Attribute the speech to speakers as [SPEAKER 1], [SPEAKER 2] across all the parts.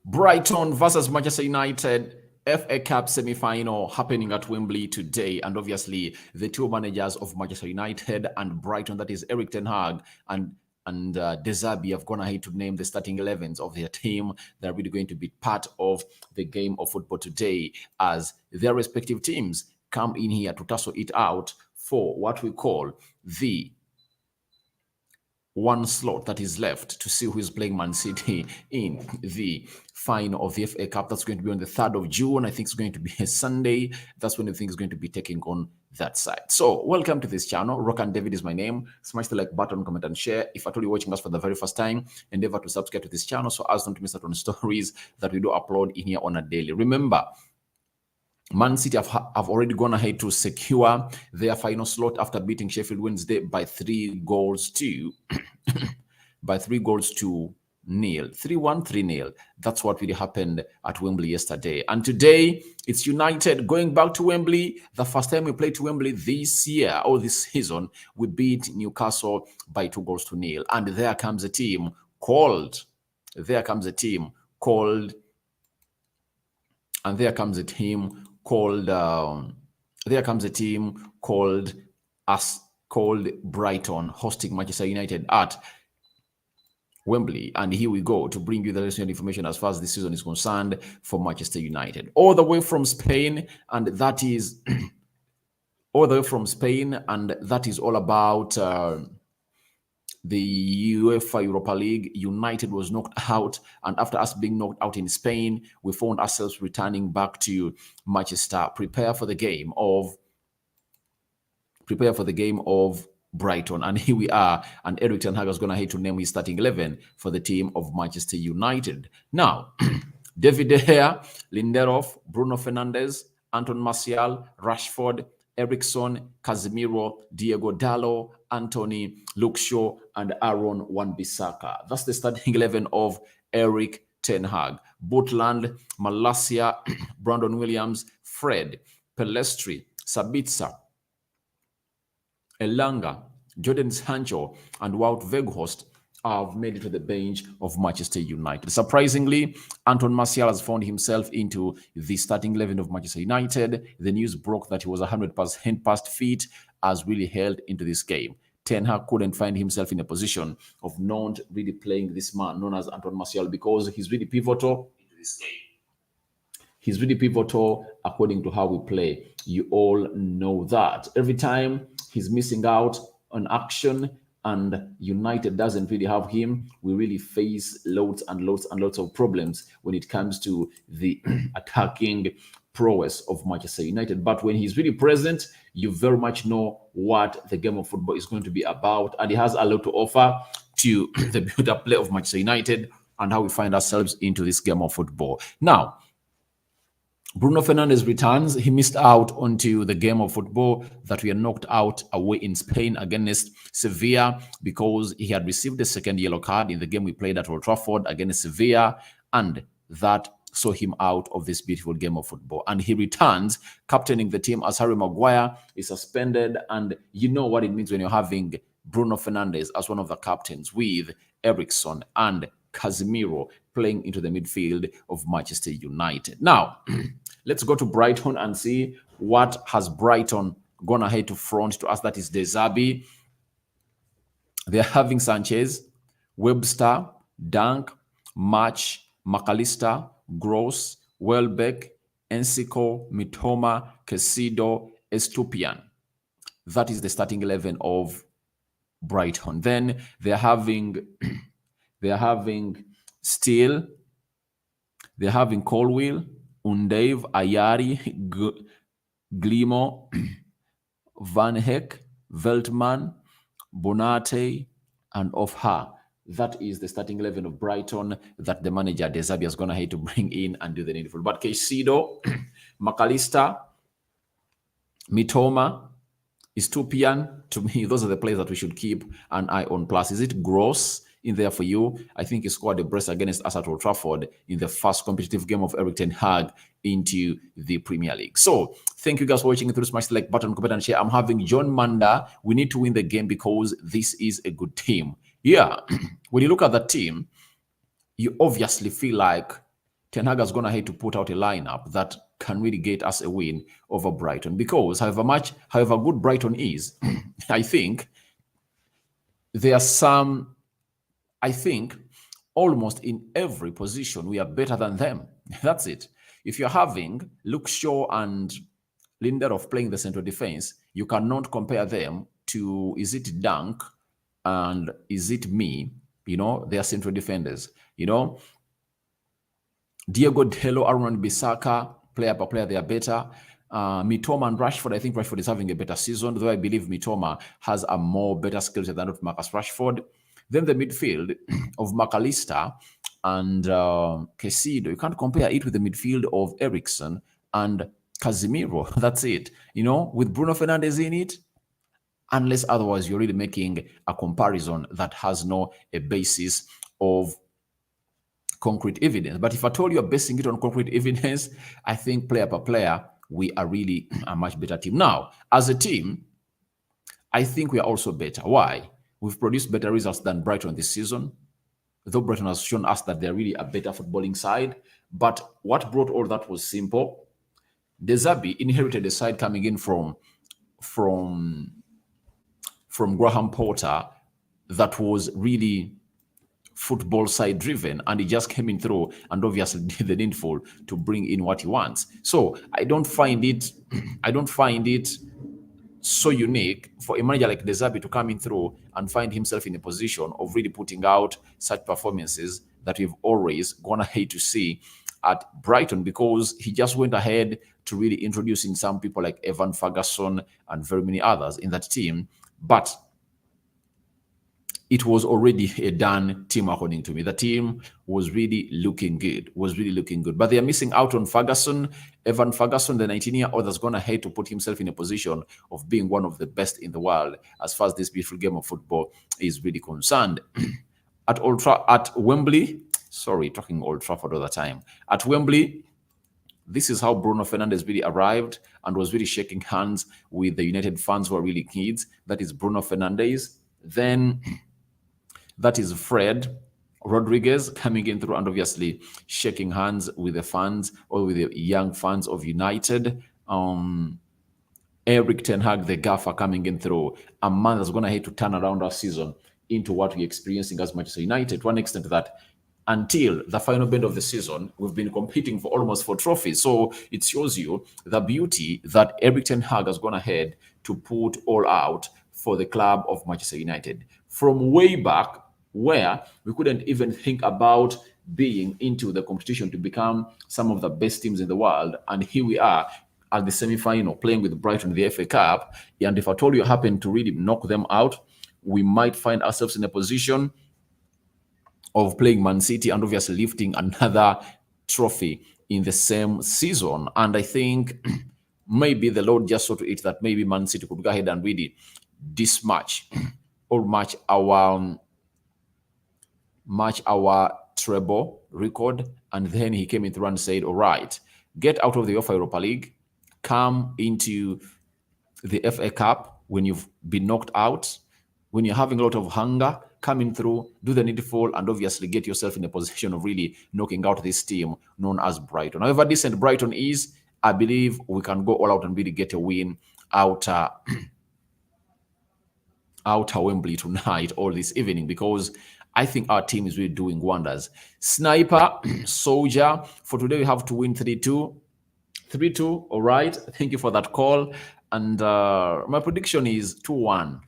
[SPEAKER 1] Brighton versus Manchester United FA Cup semi-final happening at Wembley today, and obviously the two managers of Manchester United and Brighton, that is Eric Ten Hag and De Zerbi, have gone ahead to name the starting 11s of their team that are really going to be part of the game of football today, as their respective teams come in here to tussle it out for what we call the one slot that is left to see who is playing Man City in the final of the FA Cup. That's going to be on the 3rd of June. I think it's going to be a Sunday. That's when the thing is going to be taking on that side. So welcome to this channel. Rock and David is my name. Smash the like button, comment and share. If at all you're watching us for the very first time, endeavor to subscribe to this channel so as not to miss out on stories that we do upload in here on a daily. Remember, Man City have already gone ahead to secure their final slot after beating Sheffield Wednesday by 3 goals to by 3 goals to nil. 3-1, 3-0. That's what really happened at Wembley yesterday. And today, it's United going back to Wembley. The first time we played to Wembley this year, or this season, we beat Newcastle by 2 goals to nil. And there comes a team called Brighton, hosting Manchester United at Wembley. And here we go to bring you the latest information as far as this season is concerned for Manchester United, all the way from Spain, and that is all about the UEFA Europa League. United was knocked out, and after us being knocked out in Spain, we found ourselves returning back to Manchester, prepare for the game of Brighton. And here we are, and Eric Ten Hag is going to have to name his starting 11 for the team of Manchester United. Now, David De Gea, Lindelof, Bruno Fernandes, Anton Martial, Rashford, Eriksen, Casemiro, Diego Dallo, Anthony, Luke Shaw, and Aaron Wan-Bissaka. That's the starting 11 of Eric Ten Hag. Butland, Malacia, Brandon Williams, Fred, Pelestri, Sabitzer, Elanga, Jordan Sancho, and Wout Weghorst have made it to the bench of Manchester United. Surprisingly, Anton Martial has found himself into the starting 11 of Manchester United. The news broke that he was 100% past fit, as really held into this game. Ten Hag couldn't find himself in a position of not really playing this man known as Anton Martial, because he's really pivotal into this game. He's really pivotal according to how we play. You all know that. Every time he's missing out on action and United doesn't really have him, we really face loads and loads of problems when it comes to the attacking prowess of Manchester United. But when he's really present, you very much know what the game of football is going to be about, and he has a lot to offer to the build-up play of Manchester United and how we find ourselves into this game of football. Now, Bruno Fernandes returns. He missed out onto the game of football that we are knocked out away in Spain against Sevilla, because he had received a second yellow card in the game we played at Old Trafford against Sevilla, and that saw him out of this beautiful game of football. And he returns captaining the team, as Harry Maguire is suspended. And you know what it means when you're having Bruno Fernandes as one of the captains, with Eriksen and Casemiro playing into the midfield of Manchester United. Now, let's go to Brighton and see what has Brighton gone ahead to front to us. That is De Zerbi. They're having Sanchez, Webster, Dunk, March, McAllister, Gross, Welbeck, Ensiko, Mitoma, Caicedo, Estupian. That is the starting 11 of Brighton. Then they're having Steele, they're having Colwill, Undave, Ayari, Glimo, Van Heck, Veltman, Bonate, and Ofha. That is the starting 11 of Brighton that the manager De Zerbi is going to have to bring in and do the needful. But Caicedo, McAllister, Mitoma, Estupian, to me, those are the players that we should keep an eye on. Plus, is it Gross in there for you? I think he scored a brace against us at Old Trafford in the first competitive game of Eric Ten Hag into the Premier League. So thank you guys for watching. Through smash the like button, comment and share. I'm having John Manda. We need to win the game because this is a good team. Yeah, when you look at the team, you obviously feel like Ten Hag is going to have to put out a lineup that can really get us a win over Brighton. Because however good Brighton is, I think there are some, I think almost in every position we are better than them. That's it. If you're having Luke Shaw and Lindelof playing the central defense, you cannot compare them to, is it Dunk and is it me? They are central defenders. Diego Dello, Aaron Bissaka, player per player, they are better. Mitoma and Rashford, I think Rashford is having a better season, though I believe Mitoma has a more better skill set than Marcus Rashford. Then the midfield of McAllister and Caicedo, you can't compare it with the midfield of Eriksen and Casemiro. That's it. With Bruno Fernandes in it, unless otherwise you're really making a comparison that has no a basis of concrete evidence. But if at all you're basing it on concrete evidence, I think player per player, we are really a much better team. Now, as a team, I think we are also better. Why? We've produced better results than Brighton this season, though Brighton has shown us that they're really a better footballing side. But what brought all that was simple. De Zerbi inherited a side coming in from Graham Potter that was really football side driven, and he just came in through and obviously did the needful to bring in what he wants. So I don't find it so unique for a manager like De Zerbi to come in through and find himself in a position of really putting out such performances that we've always gone ahead to see at Brighton, because he just went ahead to really introducing some people like Evan Ferguson and very many others in that team. But it was already a done team, according to me. The team was really looking good, But they are missing out on Ferguson. Evan Ferguson, the 19-year-old, that's going ahead to put himself in a position of being one of the best in the world as far as this beautiful game of football is really concerned. At Wembley, talking Old Trafford all the time. At Wembley, this is how Bruno Fernandes really arrived and was really shaking hands with the United fans who are really kids. That is Bruno Fernandes. Then that is Fred Rodriguez coming in through and obviously shaking hands with the fans or with the young fans of United. Erik ten Hag, the gaffer, coming in through. A man that's going to have to turn around our season into what we're experiencing as Manchester United, to an extent that until the final bend of the season, we've been competing for almost 4 trophies. So it shows you the beauty that Erik ten Hag has gone ahead to put all out for the club of Manchester United. From way back, where we couldn't even think about being into the competition to become some of the best teams in the world. And here we are at the semi-final playing with Brighton in the FA Cup. And if at all you happen to really knock them out, we might find ourselves in a position of playing Man City and obviously lifting another trophy in the same season. And I think maybe the Lord just saw to it that maybe Man City could go ahead and really match our treble record. And then he came in through and said, all right, get out of the UEFA Europa League, come into the FA Cup when you've been knocked out, when you're having a lot of hunger, coming through, do the needful, and obviously get yourself in a position of really knocking out this team known as Brighton. However decent Brighton is, I believe we can go all out and really get a win out Wembley tonight or this evening, because I think our team is really doing wonders. Sniper, Soldier, for today we have to win 3-2. 3-2, all right. Thank you for that call. And my prediction is 2-1.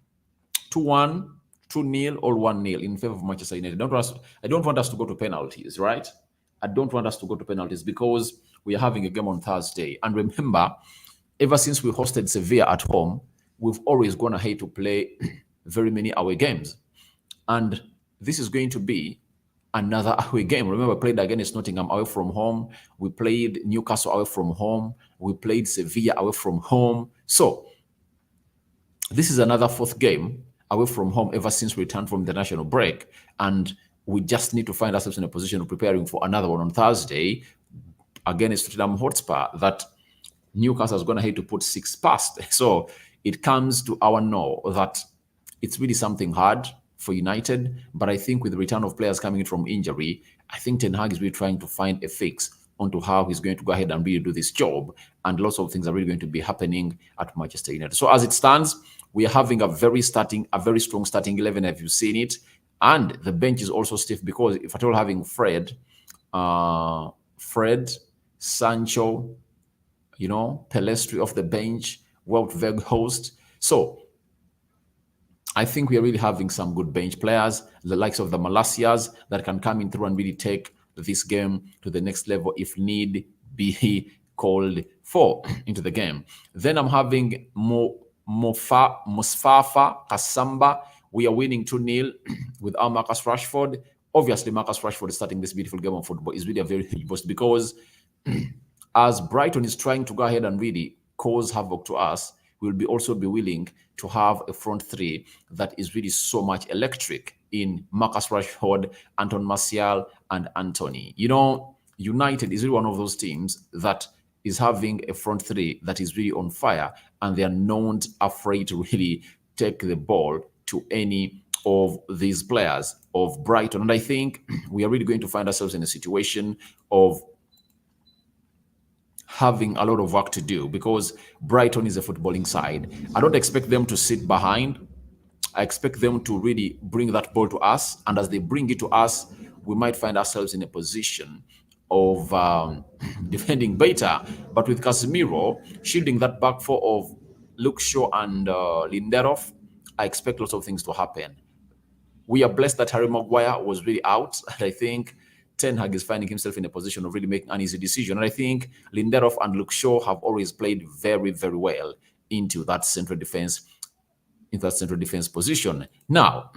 [SPEAKER 1] 2-1, 2-0, or 1-0 in favor of Manchester United. I don't want us to go to penalties, right? I don't want us to go to penalties because we are having a game on Thursday. And remember, ever since we hosted Sevilla at home, we've always gone ahead to play very many away games. And this is going to be another away game. Remember, we played against Nottingham away from home. We played Newcastle away from home. We played Sevilla away from home. So this is another 4th game away from home ever since we returned from the national break. And we just need to find ourselves in a position of preparing for another one on Thursday against Tottenham Hotspur that Newcastle is going to have to put 6 past. So it comes to our know that it's really something hard for United. But I think with the return of players coming in from injury, I think Ten Hag is really trying to find a fix onto how he's going to go ahead and really do this job. And lots of things are really going to be happening at Manchester United. So as it stands, we are having a very strong starting 11. Have you seen it? And the bench is also stiff because if at all having Fred, Sancho, Pelestri off the bench, Wout Weghorst. So I think we are really having some good bench players, the likes of the Malacias that can come in through and really take this game to the next level if need be called for into the game. Then I'm having Mustafa Kasamba. We are winning 2-0 with our Marcus Rashford. Obviously, Marcus Rashford is starting this beautiful game of football is really a very huge boost because as Brighton is trying to go ahead and really cause havoc to us, we'll also be willing to have a front three that is really so much electric in Marcus Rashford, Anton Martial, and Anthony. United is really one of those teams that is having a front three that is really on fire, and they are not afraid to really take the ball to any of these players of Brighton. And I think we are really going to find ourselves in a situation of having a lot of work to do because Brighton is a footballing side. I don't expect them to sit behind. I expect them to really bring that ball to us. And as they bring it to us, we might find ourselves in a position of defending better. But with Casemiro shielding that back four of Luke Shaw and Lindelof, I expect lots of things to happen. We are blessed that Harry Maguire was really out. And I think Ten Hag is finding himself in a position of really making an easy decision. And I think Lindelof and Luke Shaw have always played very, very well into that central defense position. Now,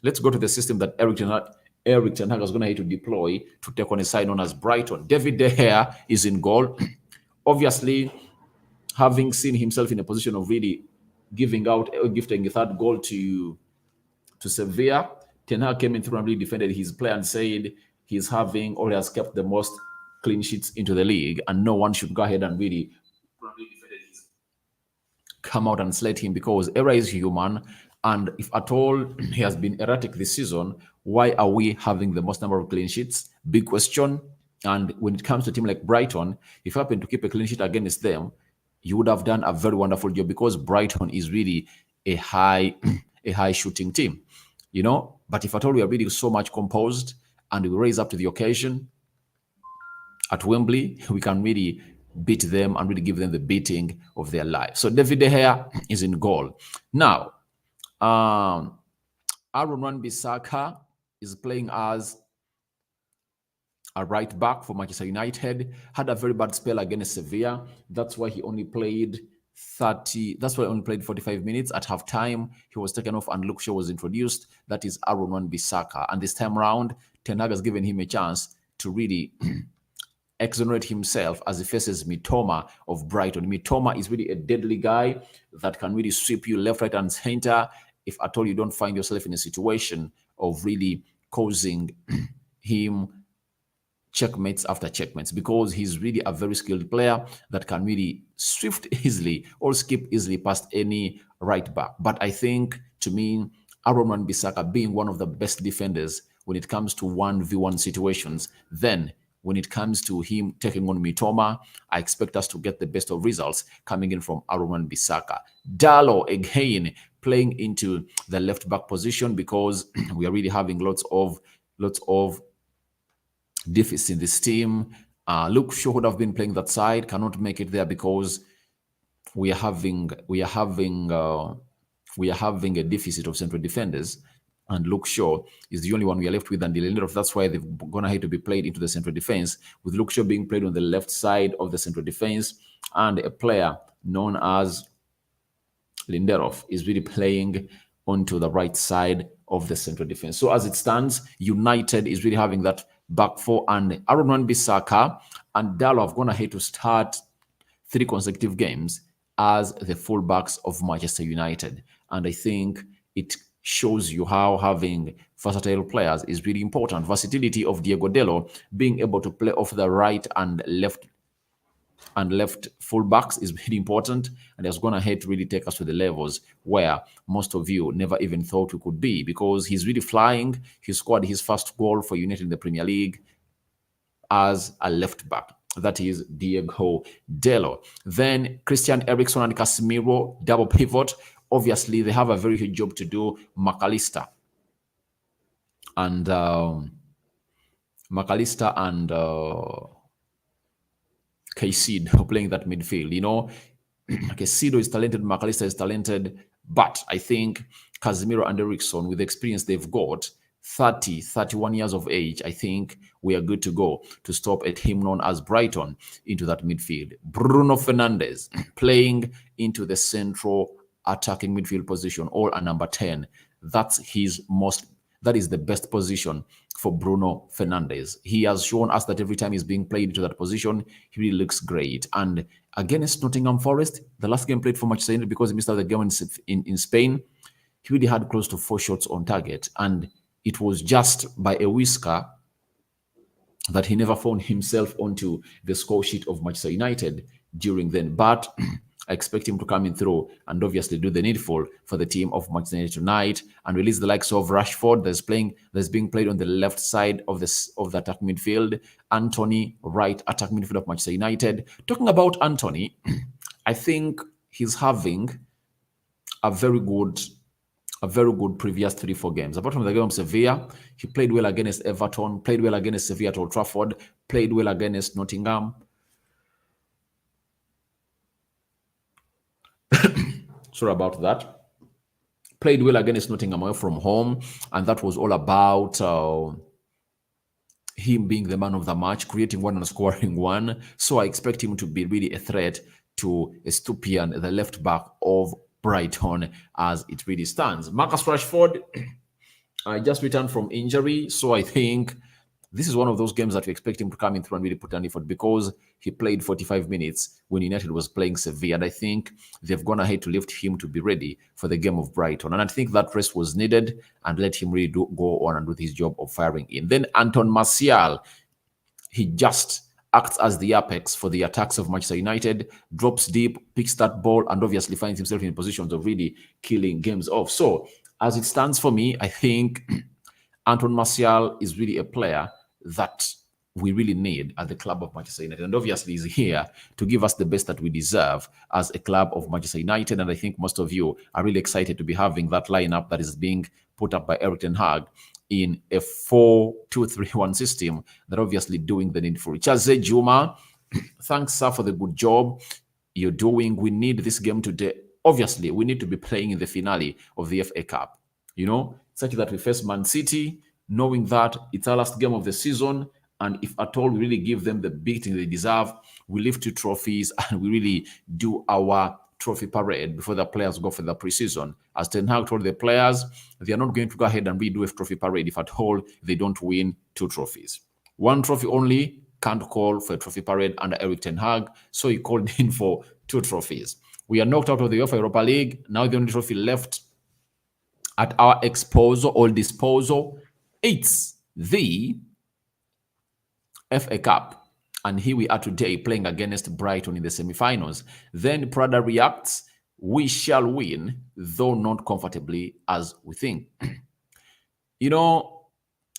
[SPEAKER 1] let's go to the system that Eric Ten Hag is going to have to deploy to take on a side known as Brighton. David De Gea is in goal. Obviously, having seen himself in a position of really gifting a third goal to Sevilla, Ten Hag came in through and really defended his play and said he has kept the most clean sheets into the league, and no one should go ahead and really come out and slate him because error is human. And if at all he has been erratic this season, why are we having the most number of clean sheets? Big question. And when it comes to a team like Brighton, if you happen to keep a clean sheet against them, you would have done a very wonderful job because Brighton is really a high shooting team, But if at all we are really so much composed and we raise up to the occasion at Wembley, we can really beat them and really give them the beating of their life. So David De Gea is in goal. Now, Aaron Wan-Bissaka is playing as a right back for Manchester United. Had a very bad spell against Sevilla. That's why he only played 45 minutes. At halftime, he was taken off and Luke Shaw was introduced. That is Aaron Wan-Bissaka. And this time around, Ten Hag has given him a chance to really exonerate himself as he faces Mitoma of Brighton. Mitoma is really a deadly guy that can really sweep you left, right, and center if at all you don't find yourself in a situation of really causing him checkmates after checkmates, because he's really a very skilled player that can really swift easily or skip easily past any right back. But I think, to me, Aaron Wan-Bissaka being one of the best defenders when it comes to 1v1 situations, then when it comes to him taking on Mitoma, I expect us to get the best of results coming in from Aaron Wan-Bissaka. Dalot, again, playing into the left back position because we are really having lots of deficits in this team. Luke Shaw would have been playing that side, cannot make it there because we are having a deficit of central defenders, and Luke Shaw is the only one we are left with, and Lindelof. That's why they're gonna have to be played into the central defense, with Luke Shaw being played on the left side of the central defense, and a player known as Lindelof is really playing onto the right side of the central defense. So as it stands, United is really having that back four, and Aaron Wan-Bissaka and Dalot have gone ahead to start 3 consecutive games as the fullbacks of Manchester United. And I think it shows you how having versatile players is really important. Versatility of Diego Dalot, being able to play off the right and left fullbacks is really important, and has gone ahead to really take us to the levels where most of you never even thought we could be, because he's really flying. He scored his first goal for United in the Premier League as a left back. That is Diego Delo. Then Christian Eriksen and Casemiro, double pivot. Obviously, they have a very huge job to do. And McAllister and Caicedo playing that midfield. You know, Caicedo is talented, McAllister is talented, but I think Casemiro and Eriksen, with the experience they've got, 30, 31 years of age, I think we are good to go to stop a team known as Brighton into that midfield. Bruno Fernandes playing into the central attacking midfield position, or a number 10. That is the best position for Bruno Fernandes. He has shown us that every time he's being played into that position, he really looks great. And against Nottingham Forest, the last game played for Manchester United, because he missed out the game in Spain, he really had close to 4 shots on target. And it was just by a whisker that he never found himself onto the score sheet of Manchester United during then. But I expect him to come in through and obviously do the needful for the team of Manchester United tonight and release the likes of Rashford that's being played on the left side of the attack midfield. Anthony, right attack midfield of Manchester United. Talking about Anthony, I think he's having a very good previous 3-4 games. Apart from the game of Sevilla, he played well against Everton, played well against Sevilla at Old Trafford, played well against Nottingham. Sorry about that. Played well against Nottingham away from home, and that was all about him being the man of the match, creating one and scoring one. So I expect him to be really a threat to Estupiñán, the left back of Brighton, as it really stands. Marcus Rashford, I just returned from injury, so I think this is one of those games that we expect him to come in through and really put an effort, because he played 45 minutes when United was playing Sevilla, and I think they've gone ahead to lift him to be ready for the game of Brighton. And I think that rest was needed and let him really go on and do his job of firing in. Then Anton Martial, he just acts as the apex for the attacks of Manchester United, drops deep, picks that ball, and obviously finds himself in positions of really killing games off. So as it stands for me, I think Anton Martial is really a player that we really need at the club of Manchester United. And obviously he's here to give us the best that we deserve as a club of Manchester United. And I think most of you are really excited to be having that lineup that is being put up by Erik ten Hag in a 4-2-3-1 system that obviously doing the needful. Chaze Juma, thanks, sir, for the good job you're doing. We need this game today. Obviously, we need to be playing in the finale of the FA Cup, such that we face Man City, knowing that it's our last game of the season. And if at all we really give them the beating they deserve, we lift 2 trophies and we really do our trophy parade before the players go for the preseason. As Ten Hag told the players, they are not going to go ahead and redo a trophy parade if at all they don't win 2 trophies. 1 trophy only can't call for a trophy parade under Erik ten Hag, so he called in for 2 trophies. We are knocked out of the UEFA Europa League. Now the only trophy left at our disposal, it's the FA Cup. And here we are today playing against Brighton in the semi-finals. Then Prada reacts, we shall win, though not comfortably as we think.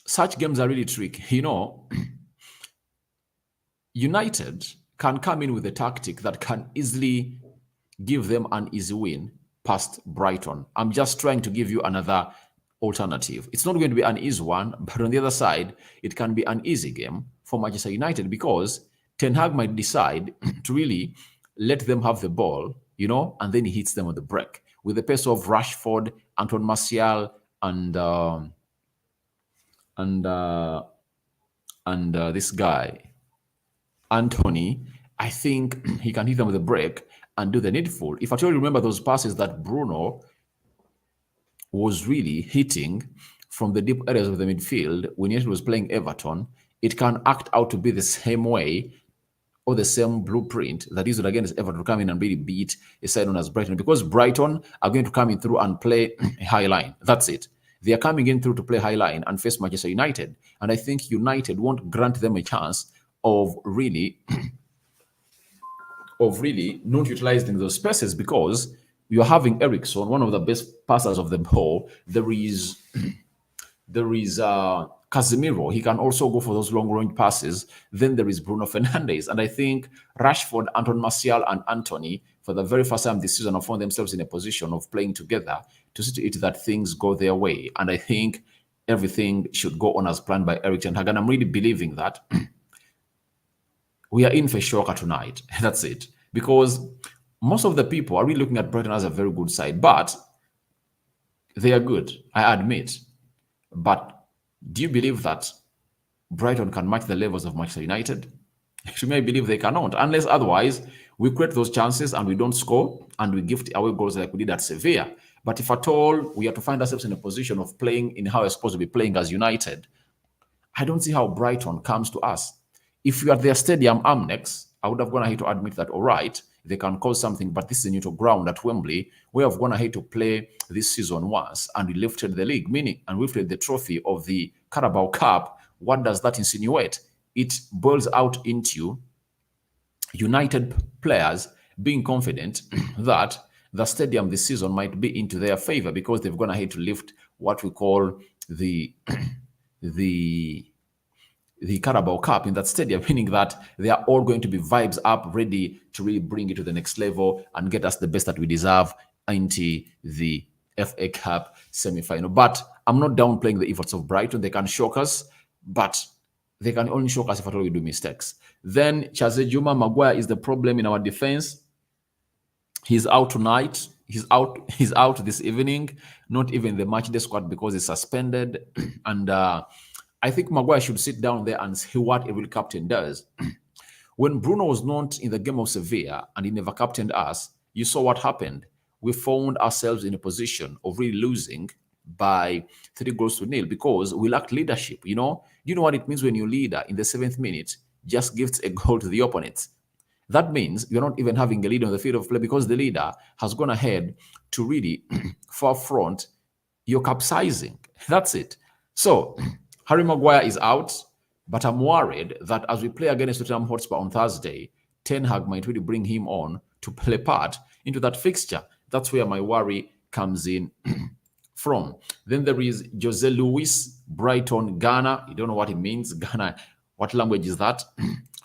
[SPEAKER 1] Such games are really tricky. United can come in with a tactic that can easily give them an easy win past Brighton. I'm just trying to give you another alternative. It's not going to be an easy one, but on the other side, it can be an easy game for Manchester United, because Ten Hag might decide to really let them have the ball, and then he hits them on the break. With the pace of Rashford, Anton Martial, and this guy, Anthony, I think he can hit them with the break and do the needful. If at all you remember those passes that Bruno was really hitting from the deep areas of the midfield when he was playing Everton, it can act out to be the same way or the same blueprint that is against Everton to come in and really beat a side known as Brighton, because Brighton are going to come in through and play a high line. That's it. They are coming in through to play high line and face Manchester United. And I think United won't grant them a chance of really not utilizing those spaces, because you're having Eriksen, one of the best passers of the ball. There is Casemiro, he can also go for those long-range passes. Then there is Bruno Fernandes. And I think Rashford, Anton Martial, and Anthony, for the very first time this season, have found themselves in a position of playing together to see to it that things go their way. And I think everything should go on as planned by Eric Ten Hag. And I'm really believing that we are in for shocker tonight. That's it. Because most of the people are really looking at Brighton as a very good side, but they are good, I admit. But do you believe that Brighton can match the levels of Manchester United? To me, I believe they cannot, unless otherwise we create those chances and we don't score and we gift away goals like we did at Sevilla. But if at all we are to find ourselves in a position of playing in how we're supposed to be playing as United, I don't see how Brighton comes to us. If you are at their stadium, Amnex, I would have gone ahead to admit that, all right, they can cause something, but this is a neutral ground at Wembley. We have gone ahead to play this season once and we lifted the league, meaning, and we lifted the trophy of the Carabao Cup. What does that insinuate? It boils out into United players being confident that the stadium this season might be into their favor because they've gone ahead to lift what we call the Carabao Cup in that stadium, meaning that they are all going to be vibes up, ready to really bring it to the next level and get us the best that we deserve into the FA Cup semi-final. But I'm not downplaying the efforts of Brighton. They can shock us, but they can only shock us if at all we do mistakes. Then Chazejuma Maguire is the problem in our defense. He's out tonight. He's out this evening. Not even the matchday squad because he's suspended. And I think Maguire should sit down there and see what a real captain does. When Bruno was not in the game of Sevilla and he never captained us, you saw what happened. We found ourselves in a position of really losing by 3-0 because we lacked leadership. You know what it means when your leader in the 7th minute just gives a goal to the opponents? That means you're not even having a lead on the field of play because the leader has gone ahead to really far front. You're capsizing. That's it. So Harry Maguire is out, but I'm worried that as we play against Tottenham Hotspur on Thursday, Ten Hag might really bring him on to play part into that fixture. That's where my worry comes in from. Then there is Jose Luis, Brighton, Ghana. You don't know what it means. Ghana, what language is that?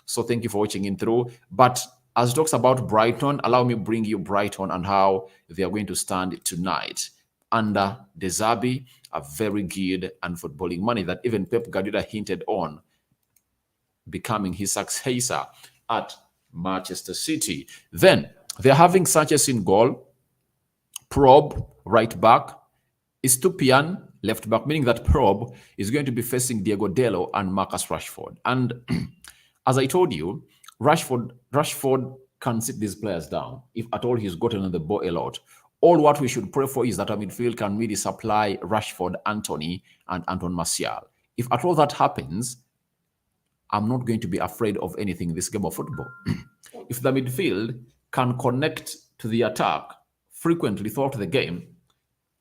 [SPEAKER 1] So thank you for watching in through. But as it talks about Brighton, allow me to bring you Brighton and how they are going to stand tonight. Under De Zerbi, a very good and footballing money that even Pep Guardiola hinted on becoming his successor at Manchester City. Then they're having Sanchez in goal, Prob right back, Estupiñán left back, meaning that Prob is going to be facing Diego Dalot and Marcus Rashford. And as I told you, Rashford can sit these players down if at all he's gotten on the ball a lot. All what we should pray for is that our midfield can really supply Rashford, Anthony, and Anton Martial. If at all that happens, I'm not going to be afraid of anything in this game of football. If the midfield can connect to the attack frequently throughout the game,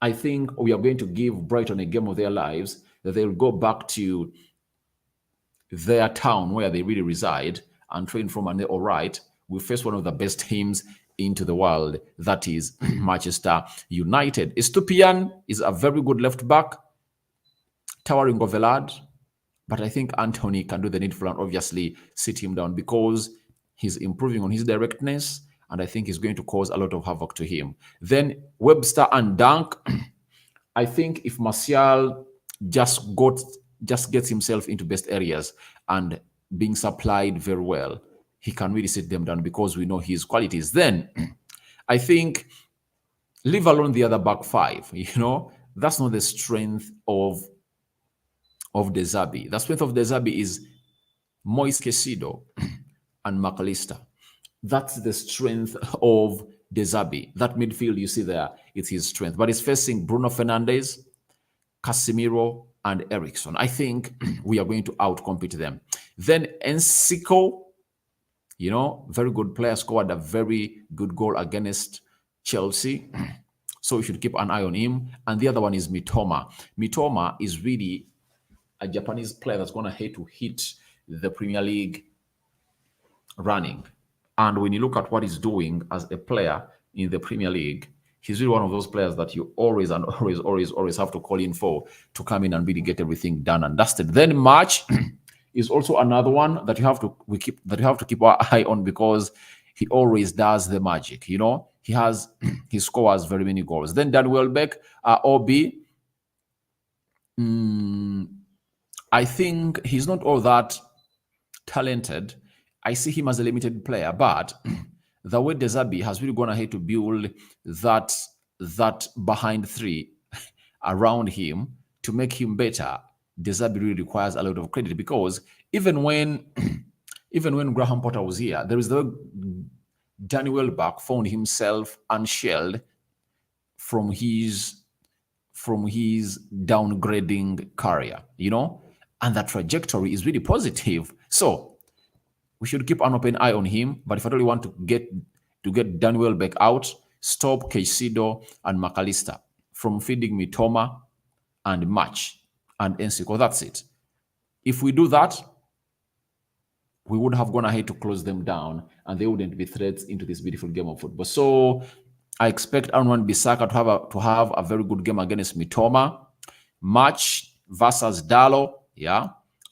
[SPEAKER 1] I think we are going to give Brighton a game of their lives, that they'll go back to their town where they really reside and train from, and they're all right. We face one of the best teams into the world, that is Manchester United. Estupiñán is a very good left back, towering of a lad, but I think Anthony can do the needful and obviously sit him down because he's improving on his directness, and I think he's going to cause a lot of havoc to him. Then Webster and Dunk. I think if Martial just gets himself into best areas and being supplied very well, he can really sit them down because we know his qualities. Then I think leave alone the other back five. That's not the strength of De Zerbi. The strength of De Zerbi is Moise Caicedo and McAllister. That's the strength of De Zerbi. That midfield you see there, it's his strength. But he's facing Bruno Fernandes, Casemiro, and Eriksen. I think we are going to outcompete them. Then Ensiko, very good player, scored a very good goal against Chelsea. So we should keep an eye on him. And the other one is Mitoma. Mitoma is really a Japanese player that's going to hate to hit the Premier League running. And when you look at what he's doing as a player in the Premier League, He's really one of those players that you always and always have to call in for to come in and really get everything done and dusted. Then March is also another one that you have to keep our eye on, because he always does the magic. He scores very many goals. Then Dan Welbeck, OB. I think he's not all that talented. I see him as a limited player, but the way De Zerbi has really gone ahead to build that behind three around him to make him better, De Zerbi really requires a lot of credit, because even when Graham Potter was here, there is the Danny Welbeck found himself unshelled from his downgrading career, and that trajectory is really positive. So we should keep an open eye on him. But if I really want to get Danny Welbeck out, stop Caicedo and McAllister from feeding me Toma and Match and Ensiko. That's it. If we do that, we would have gone ahead to close them down, and they wouldn't be threats into this beautiful game of football. So I expect Anwan Bissaka to have a very good game against Mitoma. Match versus Dalo,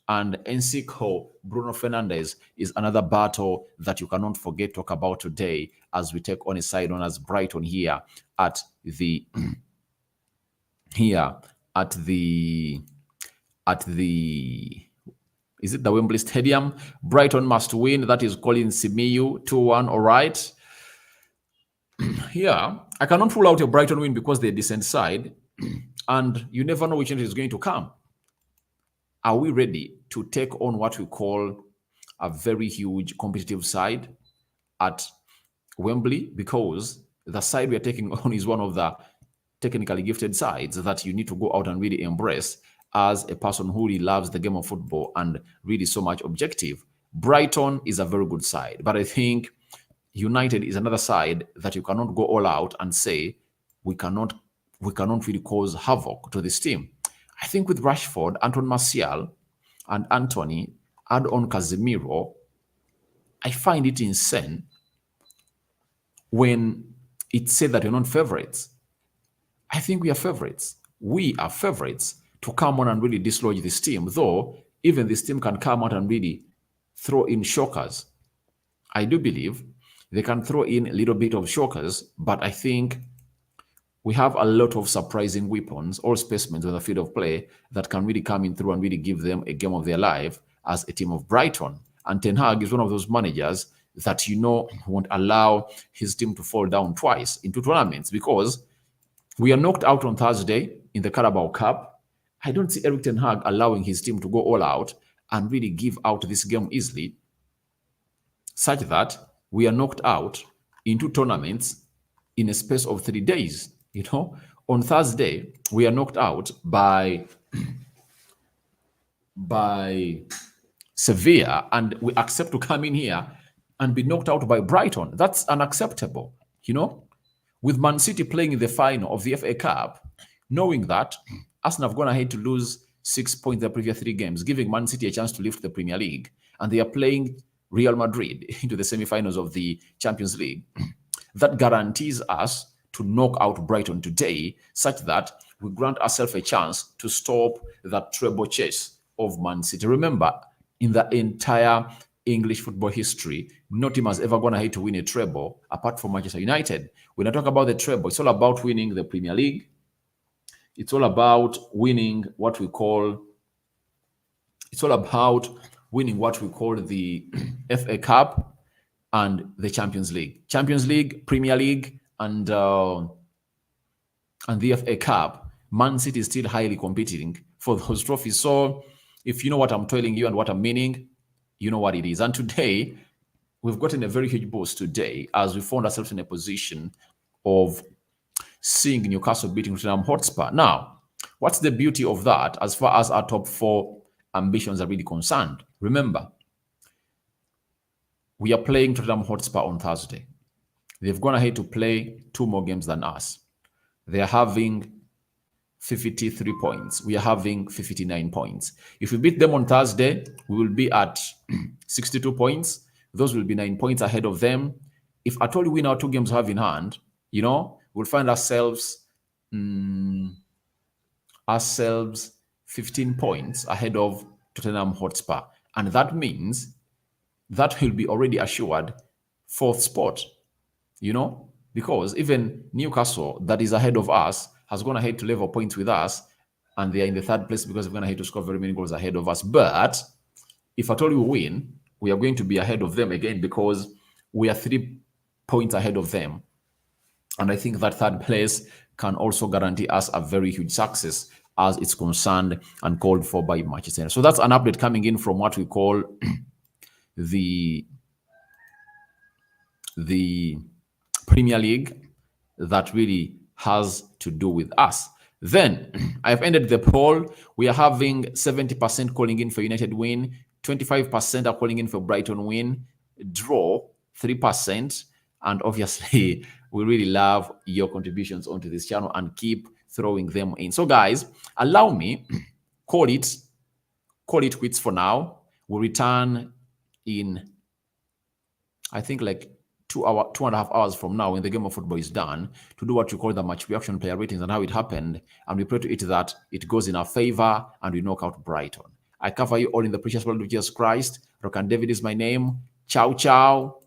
[SPEAKER 1] and Ensiko, Bruno Fernandes is another battle that you cannot forget talk about today, as we take on a side known as Brighton here at the is it the Wembley Stadium? Brighton must win. That is Colin Simiyu 2-1. All right. I cannot rule out a Brighton win because they're a decent side, and you never know which change is going to come. Are we ready to take on what we call a very huge competitive side at Wembley? Because the side we are taking on is one of the technically gifted sides that you need to go out and really embrace as a person who really loves the game of football and really so much objective. Brighton is a very good side, but I think United is another side that you cannot go all out and say we cannot really cause havoc to this team. I think with Rashford, Anton Martial, and Anthony, add on Casemiro, I find it insane when it's said that you're not favorites. I think we are favorites. We are favorites to come on and really dislodge this team, though even this team can come out and really throw in shockers. I do believe they can throw in a little bit of shockers, but I think we have a lot of surprising weapons or specimens on the field of play that can really come in through and really give them a game of their life as a team of Brighton. And Ten Hag is one of those managers that won't allow his team to fall down twice in two tournaments, because we are knocked out on Thursday in the Carabao Cup. I don't see Erik Ten Hag allowing his team to go all out and really give out this game easily, such that we are knocked out in two tournaments in a space of 3 days. On Thursday, we are knocked out by Sevilla, and we accept to come in here and be knocked out by Brighton. That's unacceptable. With Man City playing in the final of the FA Cup, knowing that Arsenal have gone ahead to lose 6 points in the previous 3 games, giving Man City a chance to lift the Premier League, and they are playing Real Madrid into the semi-finals of the Champions League. That guarantees us to knock out Brighton today, such that we grant ourselves a chance to stop that treble chase of Man City. Remember, in the entire English football history, no team has ever gone ahead to win a treble apart from Manchester United. When I talk about the treble, it's all about winning the Premier League. It's all about winning what we call the FA Cup and the Champions League. Champions League, Premier League, and the FA Cup. Man City is still highly competing for those trophies. So if you know what I'm telling you and what I'm meaning, you know what it is. And today, we've gotten a very huge boost today as we found ourselves in a position of seeing Newcastle beating Tottenham Hotspur. Now, what's the beauty of that as far as our top 4 ambitions are really concerned? Remember, we are playing Tottenham Hotspur on Thursday. They've gone ahead to play 2 more games than us. They are having 53 points. We are having 59 points. If we beat them on Thursday, we will be at 62 points. Those will be 9 points ahead of them. If at all we win our 2 games we have in hand, we'll find ourselves 15 points ahead of Tottenham Hotspur. And that means that will be already assured fourth spot, because even Newcastle, that is ahead of us, has gone ahead to level points with us, and they are in the third place because they're going ahead to score very many goals ahead of us. But if at all we win, we are going to be ahead of them again because we are 3 points ahead of them. And I think that third place can also guarantee us a very huge success as it's concerned and called for by Manchester United. So that's an update coming in from what we call the Premier League that really has to do with us. Then I've ended the poll. We are having 70% calling in for United win, 25% are calling in for Brighton win, draw 3%, and obviously we really love your contributions onto this channel and keep throwing them in. So guys, allow me call it quits for now. We'll return in, I think, like 2.5 hours from now, when the game of football is done, to do what you call the match reaction, player ratings, and how it happened. And we pray to it that it goes in our favor and we knock out Brighton. I cover you all in the precious blood of Jesus Christ. Rock and David is my name. Ciao, ciao.